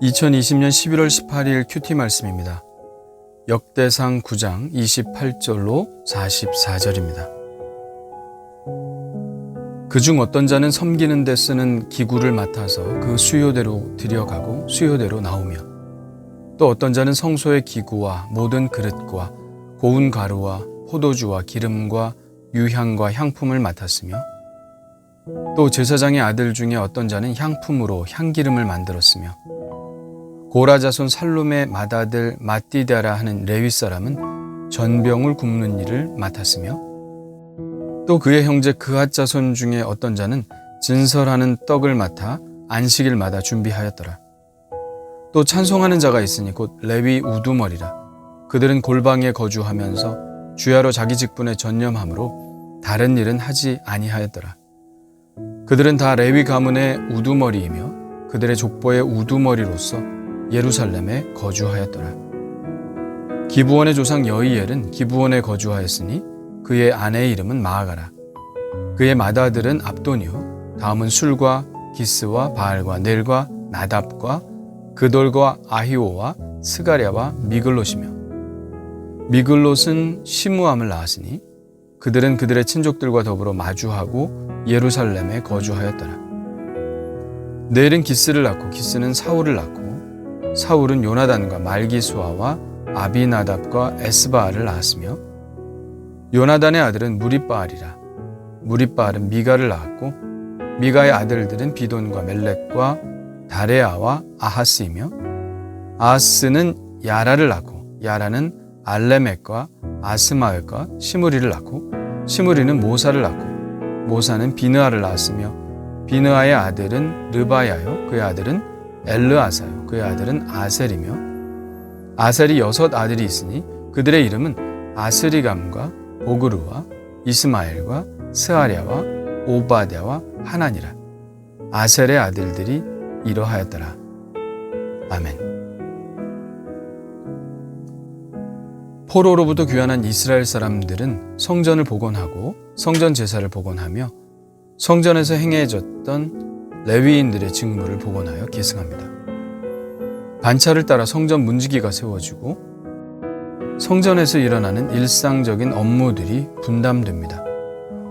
2020년 11월 18일 큐티 말씀입니다. 역대상 9장 28절로 44절입니다. 그중 어떤 자는 섬기는 데 쓰는 기구를 맡아서 그 수요대로 들여가고 수요대로 나오며, 또 어떤 자는 성소의 기구와 모든 그릇과 고운 가루와 포도주와 기름과 유향과 향품을 맡았으며, 또 제사장의 아들 중에 어떤 자는 향품으로 향기름을 만들었으며, 고라 자손 살룸의 맏아들 마띠다라 하는 레위 사람은 전병을 굽는 일을 맡았으며, 또 그의 형제 그앗 자손 중에 어떤 자는 진설하는 떡을 맡아 안식일마다 준비하였더라. 또 찬송하는 자가 있으니 곧 레위 우두머리라. 그들은 골방에 거주하면서 주야로 자기 직분에 전념함으로 다른 일은 하지 아니하였더라. 그들은 다 레위 가문의 우두머리이며 그들의 족보의 우두머리로서 예루살렘에 거주하였더라. 기브원의 조상 여이엘은 기브원에 거주하였으니 그의 아내의 이름은 마아가라. 그의 맏아들은 압도니요, 다음은 술과 기스와 바알과 넬과 나답과 그돌과 아히오와 스가랴와 미글롯이며, 미글롯은 시므암을 낳았으니 그들은 그들의 친족들과 더불어 마주하고 예루살렘에 거주하였더라. 넬은 기스를 낳고 기스는 사울을 낳고 사울은 요나단과 말기수아와 아비나답과 에스바알을 낳았으며, 요나단의 아들은 무리바알이라. 무리바알은 미가를 낳았고 미가의 아들들은 비돈과 멜렉과 다레아와 아하스이며, 아하스는 야라를 낳고 야라는 알레멕과 아스마엘과 시므리를 낳고 시므리는 모사를 낳고 모사는 비느아를 낳았으며, 비느아의 아들은 르바야요, 그의 아들은 엘르아사요, 그의 아들은 아셀이며, 아셀이 6 아들이 있으니 그들의 이름은 아스리감과 보그루와 이스마엘과 스아랴와 오바댜와 하나니라. 아셀의 아들들이 이러하였더라. 아멘. 포로로부터 귀환한 이스라엘 사람들은 성전을 복원하고 성전 제사를 복원하며 성전에서 행해졌던 레위인들의 직무를 복원하여 계승합니다. 반차를 따라 성전 문지기가 세워지고 성전에서 일어나는 일상적인 업무들이 분담됩니다.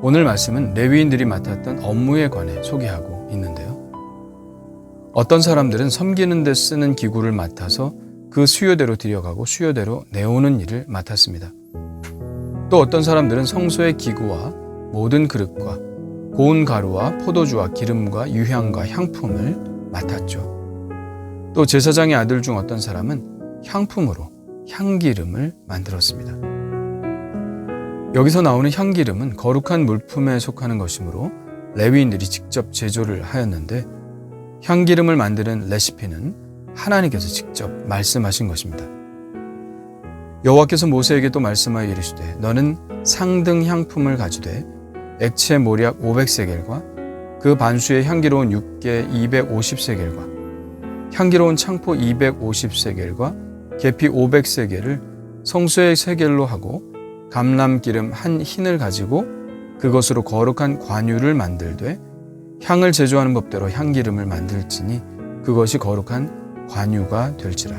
오늘 말씀은 레위인들이 맡았던 업무에 관해 소개하고 있는데요. 어떤 사람들은 섬기는 데 쓰는 기구를 맡아서 그 수요대로 들여가고 수요대로 내오는 일을 맡았습니다. 또 어떤 사람들은 성소의 기구와 모든 그릇과 고운 가루와 포도주와 기름과 유향과 향품을 맡았죠. 또 제사장의 아들 중 어떤 사람은 향품으로 향기름을 만들었습니다. 여기서 나오는 향기름은 거룩한 물품에 속하는 것이므로 레위인들이 직접 제조를 하였는데, 향기름을 만드는 레시피는 하나님께서 직접 말씀하신 것입니다. 여호와께서 모세에게 또 말씀하여 이르시되 너는 상등 향품을 가지되 액체 모략 500세겔과 그 반수의 향기로운 육개 250세겔과 향기로운 창포 250세겔과 계피 500세겔을 성소의 세겔로 하고 감람기름 한 흰을 가지고 그것으로 거룩한 관유를 만들되 향을 제조하는 법대로 향기름을 만들지니 그것이 거룩한 관유가 될지라.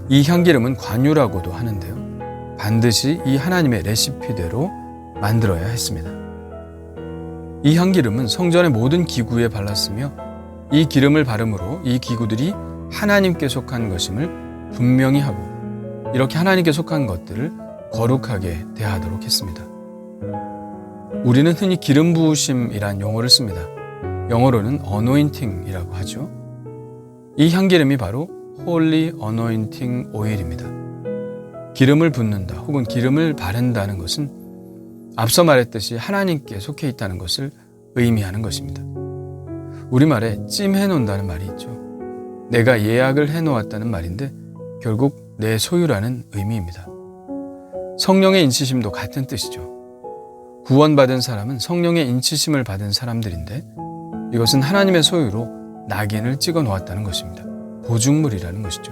이 향기름은 관유라고도 하는데요, 반드시 이 하나님의 레시피대로 만들어야 했습니다. 이 향기름은 성전의 모든 기구에 발랐으며 이 기름을 바름으로 이 기구들이 하나님께 속한 것임을 분명히 하고 이렇게 하나님께 속한 것들을 거룩하게 대하도록 했습니다. 우리는 흔히 기름 부으심이란 용어를 씁니다. 영어로는 anointing이라고 하죠. 이 향기름이 바로 Holy Anointing Oil입니다. 기름을 붓는다 혹은 기름을 바른다는 것은 앞서 말했듯이 하나님께 속해 있다는 것을 의미하는 것입니다. 우리말에 찜해 놓는다는 말이 있죠. 내가 예약을 해놓았다는 말인데 결국 내 소유라는 의미입니다. 성령의 인치심도 같은 뜻이죠. 구원받은 사람은 성령의 인치심을 받은 사람들인데 이것은 하나님의 소유로 낙인을 찍어 놓았다는 것입니다. 보증물이라는 것이죠.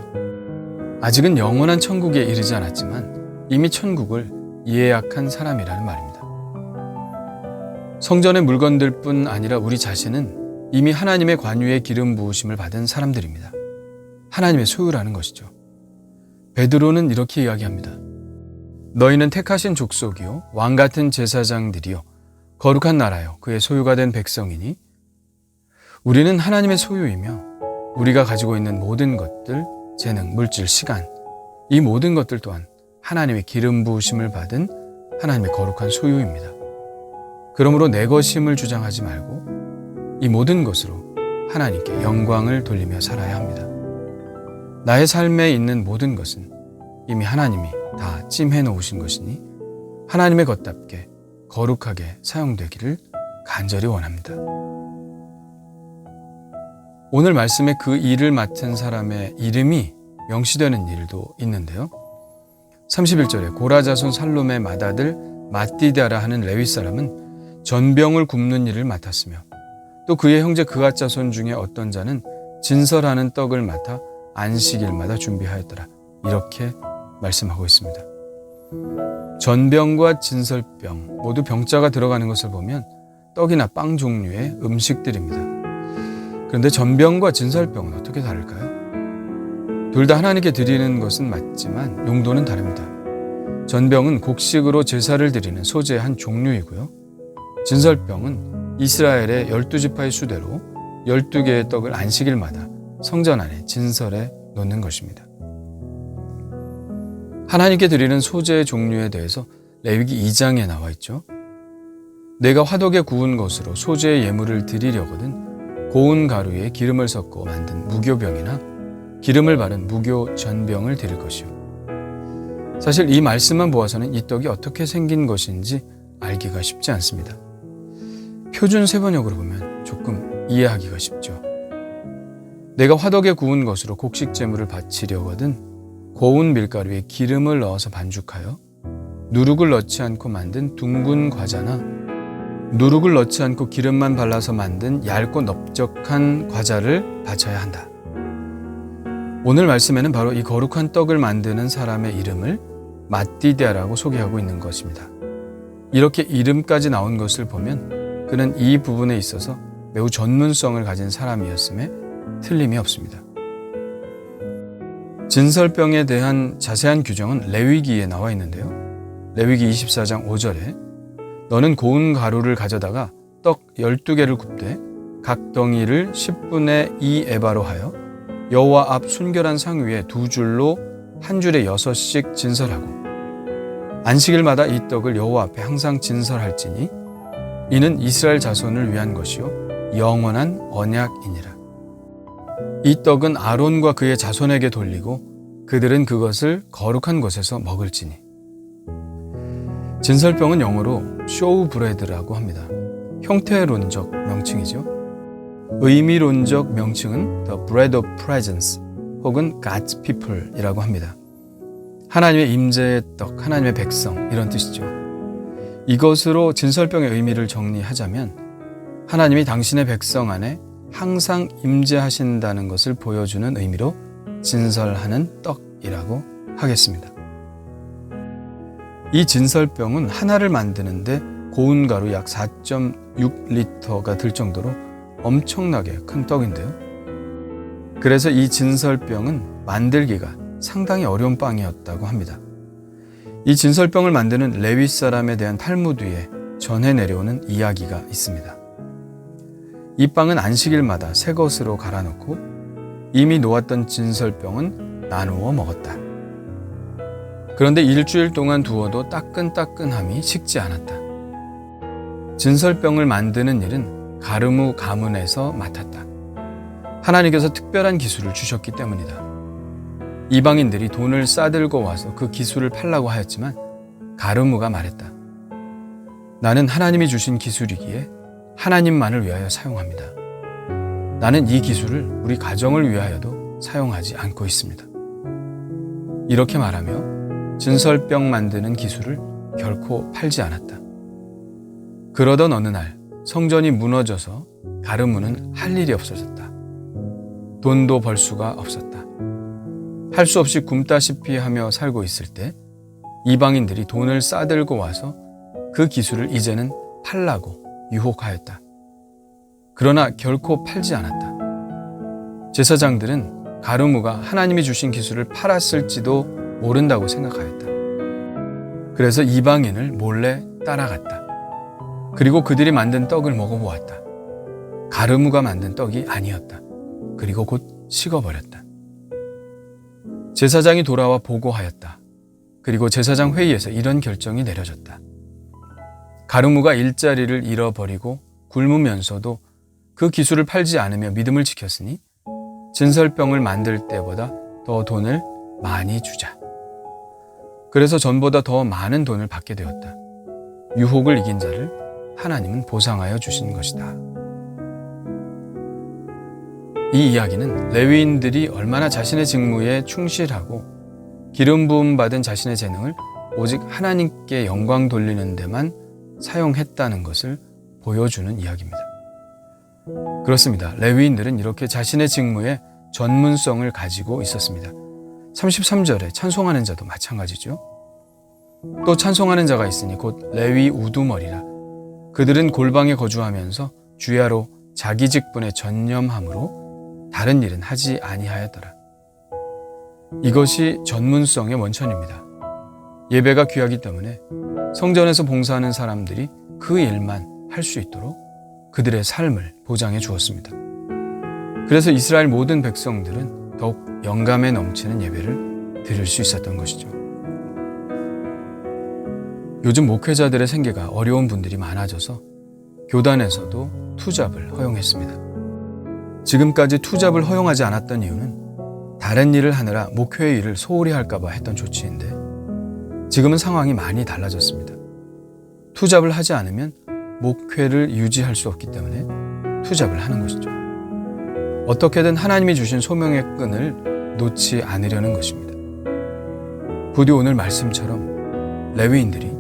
아직은 영원한 천국에 이르지 않았지만 이미 천국을 예약한 사람이라는 말입니다. 성전의 물건들뿐 아니라 우리 자신은 이미 하나님의 관유에 기름 부으심을 받은 사람들입니다. 하나님의 소유라는 것이죠. 베드로는 이렇게 이야기합니다. 너희는 택하신 족속이요 왕 같은 제사장들이요 거룩한 나라요 그의 소유가 된 백성이니 우리는 하나님의 소유이며 우리가 가지고 있는 모든 것들, 재능, 물질, 시간 이 모든 것들 또한 하나님의 기름 부으심을 받은 하나님의 거룩한 소유입니다. 그러므로 내 것임을 주장하지 말고 이 모든 것으로 하나님께 영광을 돌리며 살아야 합니다. 나의 삶에 있는 모든 것은 이미 하나님이 다 찜해 놓으신 것이니 하나님의 것답게 거룩하게 사용되기를 간절히 원합니다. 오늘 말씀에 그 일을 맡은 사람의 이름이 명시되는 일도 있는데요. 31절에 고라 자손 살롬의 맏아들 맏디다라 하는 레위 사람은 전병을 굽는 일을 맡았으며 또 그의 형제 그앗 자손 중에 어떤 자는 진설하는 떡을 맡아 안식일마다 준비하였더라. 이렇게 말씀하고 있습니다. 전병과 진설병 모두 병자가 들어가는 것을 보면 떡이나 빵 종류의 음식들입니다. 그런데 전병과 진설병은 어떻게 다를까요? 둘 다 하나님께 드리는 것은 맞지만 용도는 다릅니다. 전병은 곡식으로 제사를 드리는 소재의 한 종류이고요. 진설병은 이스라엘의 12지파의 수대로 12개의 떡을 안식일마다 성전 안에 진설에 놓는 것입니다. 하나님께 드리는 소재의 종류에 대해서 레위기 2장에 나와 있죠. 내가 화덕에 구운 것으로 소재의 예물을 드리려거든 고운 가루에 기름을 섞어 만든 무교병이나 기름을 바른 무교 전병을 드릴 것이요. 사실 이 말씀만 보아서는 이 떡이 어떻게 생긴 것인지 알기가 쉽지 않습니다. 표준 세번역으로 보면 조금 이해하기가 쉽죠. 내가 화덕에 구운 것으로 곡식 제물을 바치려거든 고운 밀가루에 기름을 넣어서 반죽하여 누룩을 넣지 않고 만든 둥근 과자나 누룩을 넣지 않고 기름만 발라서 만든 얇고 넓적한 과자를 바쳐야 한다. 오늘 말씀에는 바로 이 거룩한 떡을 만드는 사람의 이름을 맏디다라고 소개하고 있는 것입니다. 이렇게 이름까지 나온 것을 보면 그는 이 부분에 있어서 매우 전문성을 가진 사람이었음에 틀림이 없습니다. 진설병에 대한 자세한 규정은 레위기에 나와 있는데요. 레위기 24장 5절에 너는 고운 가루를 가져다가 떡 12개를 굽되 각 덩이를 10분의 2 에바로 하여 여호와 앞 순결한 상 위에 2줄로 한 줄에 6씩 진설하고 안식일마다 이 떡을 여호와 앞에 항상 진설할지니 이는 이스라엘 자손을 위한 것이요 영원한 언약이니라. 이 떡은 아론과 그의 자손에게 돌리고 그들은 그것을 거룩한 곳에서 먹을지니. 진설병은 영어로 쇼우브레드라고 합니다. 형태론적 명칭이죠. 의미론적 명칭은 The Bread of Presence 혹은 God's People이라고 합니다. 하나님의 임재의 떡, 하나님의 백성 이런 뜻이죠. 이것으로 진설병의 의미를 정리하자면 하나님이 당신의 백성 안에 항상 임재하신다는 것을 보여주는 의미로 진설하는 떡이라고 하겠습니다. 이 진설병은 하나를 만드는데 고운 가루 약 4.6리터가 들 정도로 엄청나게 큰 떡인데요. 그래서 이 진설병은 만들기가 상당히 어려운 빵이었다고 합니다. 이 진설병을 만드는 레위 사람에 대한 탈무드에 전해 내려오는 이야기가 있습니다. 이 빵은 안식일마다 새 것으로 갈아놓고 이미 놓았던 진설병은 나누어 먹었다. 그런데 일주일 동안 두어도 따끈따끈함이 식지 않았다. 진설병을 만드는 일은 가르무 가문에서 맡았다. 하나님께서 특별한 기술을 주셨기 때문이다. 이방인들이 돈을 싸들고 와서 그 기술을 팔라고 하였지만 가르무가 말했다. 나는 하나님이 주신 기술이기에 하나님만을 위하여 사용합니다. 나는 이 기술을 우리 가정을 위하여도 사용하지 않고 있습니다. 이렇게 말하며 진설병 만드는 기술을 결코 팔지 않았다. 그러던 어느 날 성전이 무너져서 가르무는 할 일이 없어졌다. 돈도 벌 수가 없었다. 할 수 없이 굶다시피 하며 살고 있을 때 이방인들이 돈을 싸들고 와서 그 기술을 이제는 팔라고 유혹하였다. 그러나 결코 팔지 않았다. 제사장들은 가르무가 하나님이 주신 기술을 팔았을지도 모른다고 생각하였다. 그래서 이방인을 몰래 따라갔다. 그리고 그들이 만든 떡을 먹어보았다. 가르무가 만든 떡이 아니었다. 그리고 곧 식어버렸다. 제사장이 돌아와 보고하였다. 그리고 제사장 회의에서 이런 결정이 내려졌다. 가르무가 일자리를 잃어버리고 굶으면서도 그 기술을 팔지 않으며 믿음을 지켰으니 진설병을 만들 때보다 더 돈을 많이 주자. 그래서 전보다 더 많은 돈을 받게 되었다. 유혹을 이긴 자를 하나님은 보상하여 주신 것이다. 이 이야기는 레위인들이 얼마나 자신의 직무에 충실하고 기름 부음 받은 자신의 재능을 오직 하나님께 영광 돌리는 데만 사용했다는 것을 보여주는 이야기입니다. 그렇습니다. 레위인들은 이렇게 자신의 직무에 전문성을 가지고 있었습니다. 33절에 찬송하는 자도 마찬가지죠. 또 찬송하는 자가 있으니 곧 레위 우두머리라. 그들은 골방에 거주하면서 주야로 자기 직분에 전념함으로 다른 일은 하지 아니하였더라. 이것이 전문성의 원천입니다. 예배가 귀하기 때문에 성전에서 봉사하는 사람들이 그 일만 할 수 있도록 그들의 삶을 보장해 주었습니다. 그래서 이스라엘 모든 백성들은 더욱 영감에 넘치는 예배를 드릴 수 있었던 것이죠. 요즘 목회자들의 생계가 어려운 분들이 많아져서 교단에서도 투잡을 허용했습니다. 지금까지 투잡을 허용하지 않았던 이유는 다른 일을 하느라 목회의 일을 소홀히 할까봐 했던 조치인데 지금은 상황이 많이 달라졌습니다. 투잡을 하지 않으면 목회를 유지할 수 없기 때문에 투잡을 하는 것이죠. 어떻게든 하나님이 주신 소명의 끈을 놓지 않으려는 것입니다. 부디 오늘 말씀처럼 레위인들이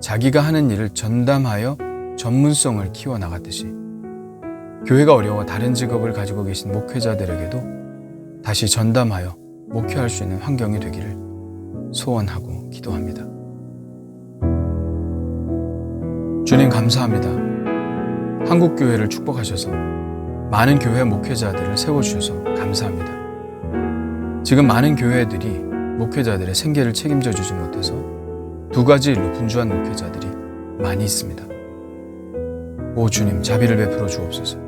자기가 하는 일을 전담하여 전문성을 키워나갔듯이 교회가 어려워 다른 직업을 가지고 계신 목회자들에게도 다시 전담하여 목회할 수 있는 환경이 되기를 소원하고 기도합니다. 주님 감사합니다. 한국교회를 축복하셔서 많은 교회 목회자들을 세워주셔서 감사합니다. 지금 많은 교회들이 목회자들의 생계를 책임져 주지 못해서 두 가지 일로 분주한 목회자들이 많이 있습니다. 오 주님 자비를 베풀어 주옵소서.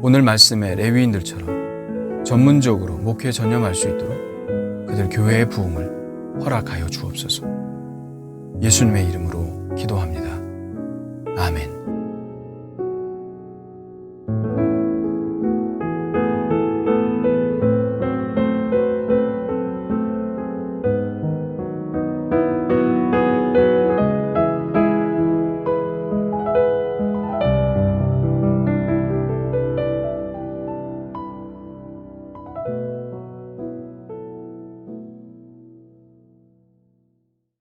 오늘 말씀의 레위인들처럼 전문적으로 목회에 전념할 수 있도록 그들 교회의 부흥을 허락하여 주옵소서. 예수님의 이름으로 기도합니다. 아멘.